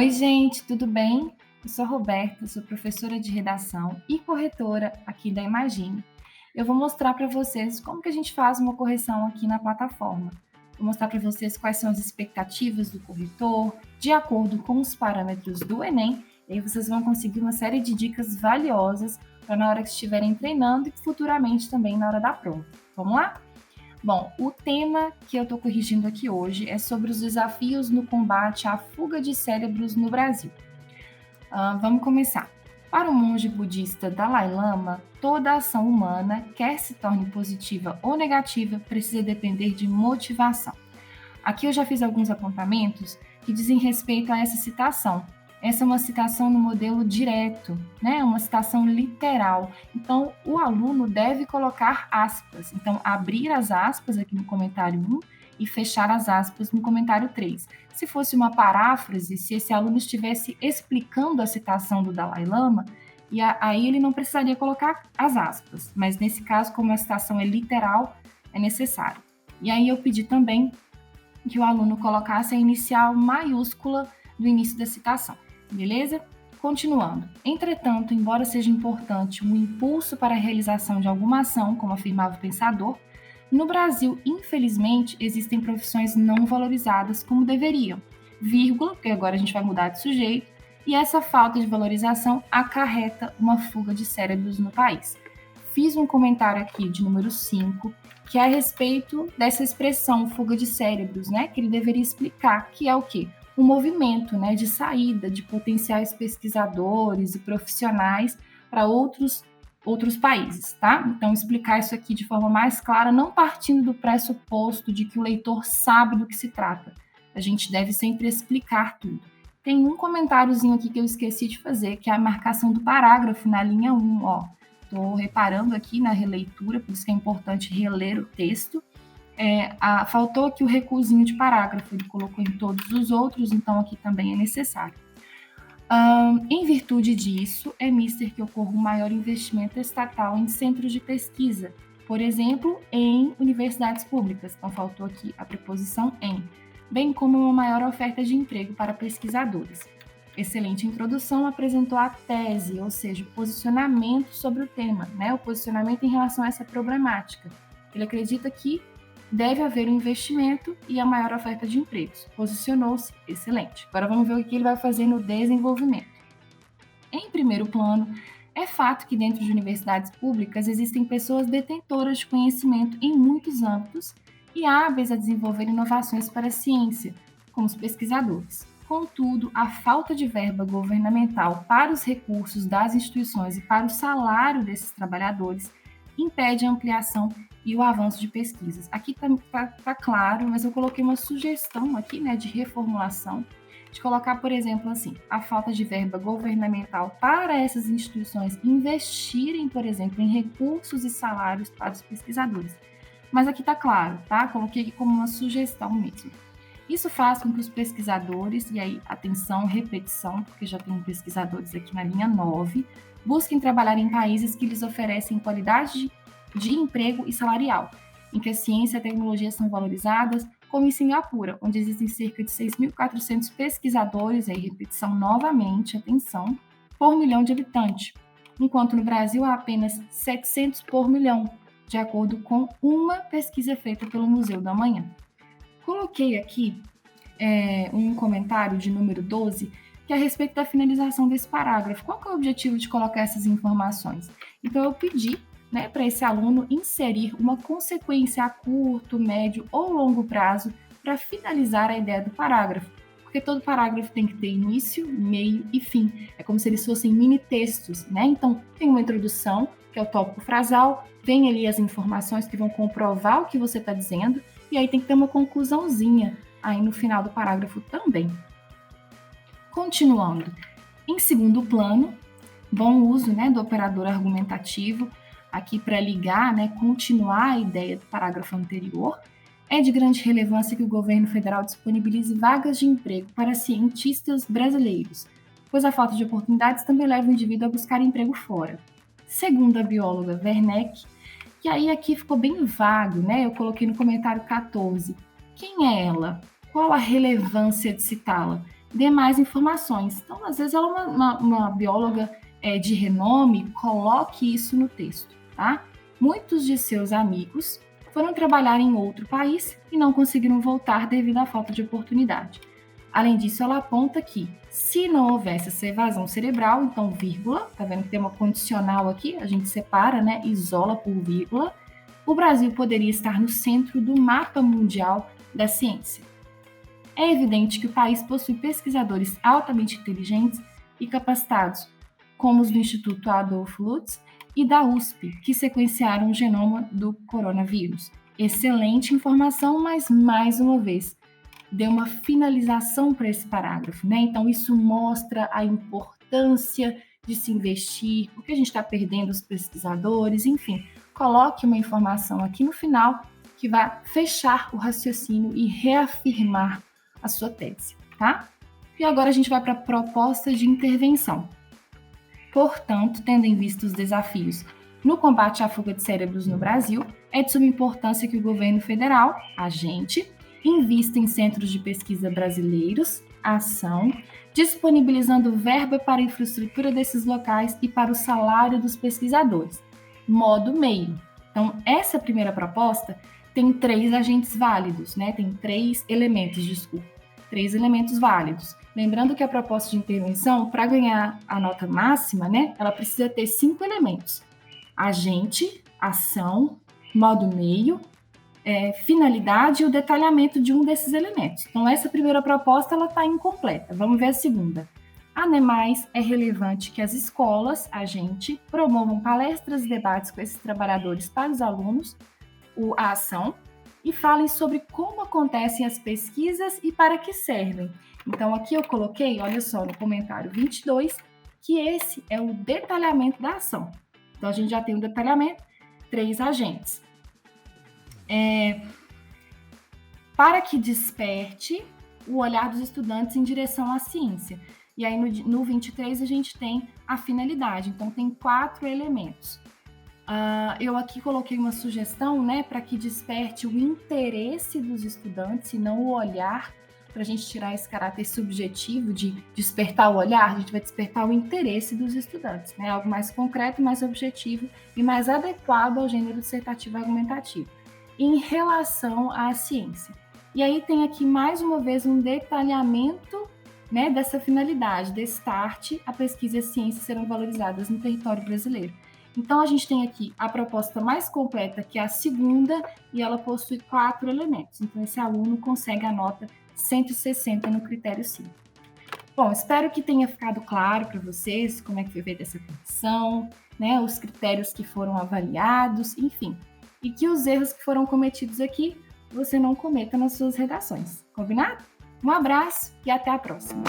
Oi, gente, tudo bem? Eu sou a Roberta, sou professora de redação e corretora aqui da Imagine. Eu vou mostrar para vocês como que a gente faz uma correção aqui na plataforma. Vou mostrar para vocês quais são as expectativas do corretor, de acordo com os parâmetros do Enem, e aí vocês vão conseguir uma série de dicas valiosas para na hora que estiverem treinando e futuramente também na hora da prova. Vamos lá? Bom, o tema que eu estou corrigindo aqui hoje é sobre os desafios no combate à fuga de cérebros no Brasil. Vamos começar. Para o monge budista Dalai Lama, toda ação humana, quer se torne positiva ou negativa, precisa depender de motivação. Aqui eu já fiz alguns apontamentos que dizem respeito a essa citação. Essa é uma citação no modelo direto, né? Uma citação literal. Então, o aluno deve colocar aspas. Então, abrir as aspas aqui no comentário 1 e fechar as aspas no comentário 3. Se fosse uma paráfrase, se esse aluno estivesse explicando a citação do Dalai Lama, aí ele não precisaria colocar as aspas. Mas, nesse caso, como a citação é literal, é necessário. E aí eu pedi também que o aluno colocasse a inicial maiúscula do início da citação. Beleza? Continuando. Entretanto, embora seja importante um impulso para a realização de alguma ação, como afirmava o pensador, no Brasil, infelizmente, existem profissões não valorizadas como deveriam, vírgula, porque agora a gente vai mudar de sujeito, e essa falta de valorização acarreta uma fuga de cérebros no país. Fiz um comentário aqui de número 5, que é a respeito dessa expressão fuga de cérebros, né? Que ele deveria explicar, que é o quê? Um movimento, né, de saída de potenciais pesquisadores e profissionais para outros países, tá? Então, explicar isso aqui de forma mais clara, não partindo do pressuposto de que o leitor sabe do que se trata. A gente deve sempre explicar tudo. Tem um comentáriozinho aqui que eu esqueci de fazer, que é a marcação do parágrafo na linha 1, ó. Estou reparando aqui na releitura, por isso que é importante reler o texto. Faltou aqui o recuozinho de parágrafo, ele colocou em todos os outros, então aqui também é necessário. Em virtude disso, é mister que ocorra um maior investimento estatal em centros de pesquisa, por exemplo, em universidades públicas, então faltou aqui a preposição em, bem como uma maior oferta de emprego para pesquisadores. Excelente introdução, apresentou a tese, ou seja, o posicionamento sobre o tema, né? O posicionamento em relação a essa problemática. Ele acredita que deve haver um investimento e a maior oferta de empregos. Posicionou-se, excelente. Agora vamos ver o que ele vai fazer no desenvolvimento. Em primeiro plano, é fato que dentro de universidades públicas existem pessoas detentoras de conhecimento em muitos âmbitos e hábeis a desenvolver inovações para a ciência, como os pesquisadores. Contudo, a falta de verba governamental para os recursos das instituições e para o salário desses trabalhadores impede a ampliação e o avanço de pesquisas. Aqui tá claro, mas eu coloquei uma sugestão aqui, né, de reformulação, de colocar, por exemplo, assim, a falta de verba governamental para essas instituições investirem, por exemplo, em recursos e salários para os pesquisadores. Mas aqui tá claro, tá? Coloquei aqui como uma sugestão mesmo. Isso faz com que os pesquisadores, e aí, atenção, repetição, porque já tem pesquisadores aqui na linha 9, busquem trabalhar em países que lhes oferecem qualidade de emprego e salarial, em que a ciência e a tecnologia são valorizadas, como em Singapura, onde existem cerca de 6.400 pesquisadores, aí repetição novamente, atenção, por milhão de habitantes, enquanto no Brasil há apenas 700 por milhão, de acordo com uma pesquisa feita pelo Museu da Manhã. Coloquei aqui um comentário de número 12, que é a respeito da finalização desse parágrafo. Qual que é o objetivo de colocar essas informações? Então, eu pedi, né, para esse aluno inserir uma consequência a curto, médio ou longo prazo para finalizar a ideia do parágrafo, porque todo parágrafo tem que ter início, meio e fim. É como se eles fossem mini textos, né? Então, tem uma introdução, que é o tópico frasal, vem ali as informações que vão comprovar o que você está dizendo, e aí tem que ter uma conclusãozinha aí no final do parágrafo também. Continuando, em segundo plano, bom uso, né, do operador argumentativo, aqui para ligar, né, continuar a ideia do parágrafo anterior. É de grande relevância que o governo federal disponibilize vagas de emprego para cientistas brasileiros, pois a falta de oportunidades também leva o indivíduo a buscar emprego fora. Segundo a bióloga Werneck, que aí aqui ficou bem vago, né? Eu coloquei no comentário 14. Quem é ela? Qual a relevância de citá-la? dê mais informações. Então, às vezes, ela é uma bióloga de renome, coloque isso no texto, tá? Muitos de seus amigos foram trabalhar em outro país e não conseguiram voltar devido à falta de oportunidade. Além disso, ela aponta que, se não houvesse essa evasão cerebral, então vírgula, tá vendo que tem uma condicional aqui, a gente separa, né, isola por vírgula, o Brasil poderia estar no centro do mapa mundial da ciência. É evidente que o país possui pesquisadores altamente inteligentes e capacitados, como os do Instituto Adolf Lutz e da USP, que sequenciaram o genoma do coronavírus. Excelente informação, mas mais uma vez, deu uma finalização para esse parágrafo, né? Então, isso mostra a importância de se investir, porque a gente está perdendo os pesquisadores, enfim. Coloque uma informação aqui no final que vai fechar o raciocínio e reafirmar a sua tese, tá? E agora a gente vai para a proposta de intervenção. Portanto, tendo em vista os desafios no combate à fuga de cérebros no Brasil, é de suma importância que o governo federal, a gente, invista em centros de pesquisa brasileiros, ação, disponibilizando verba para a infraestrutura desses locais e para o salário dos pesquisadores. Modo meio. Então, essa primeira proposta tem 3 agentes válidos, né? Tem 3 elementos, desculpa. 3 elementos válidos. Lembrando que a proposta de intervenção, para ganhar a nota máxima, né, ela precisa ter 5 elementos: agente, ação, modo meio, finalidade e o detalhamento de um desses elementos. Então, essa primeira proposta ela está incompleta. Vamos ver a segunda. Ademais, é relevante que as escolas, a gente, promovam palestras e debates com esses trabalhadores para os alunos, a ação, e falem sobre como acontecem as pesquisas e para que servem. Então, aqui eu coloquei, olha só, no comentário 22, que esse é o detalhamento da ação. Então, a gente já tem um detalhamento, 3 agentes. Para que desperte o olhar dos estudantes em direção à ciência. E aí, no 23, a gente tem a finalidade. Então, tem 4 elementos. Eu aqui coloquei uma sugestão, né, para que desperte o interesse dos estudantes e não o olhar, para a gente tirar esse caráter subjetivo de despertar o olhar, a gente vai despertar o interesse dos estudantes, né, algo mais concreto, mais objetivo e mais adequado ao gênero dissertativo argumentativo, em relação à ciência. E aí tem aqui, mais uma vez, um detalhamento, né, dessa finalidade, destarte, a pesquisa e a ciência serão valorizadas no território brasileiro. Então, a gente tem aqui a proposta mais completa, que é a segunda, e ela possui 4 elementos. Então, esse aluno consegue a nota 160 no critério 5. Bom, espero que tenha ficado claro para vocês como é que foi feita essa correção, né, os critérios que foram avaliados, enfim. E que os erros que foram cometidos aqui, você não cometa nas suas redações. Combinado? Um abraço e até a próxima!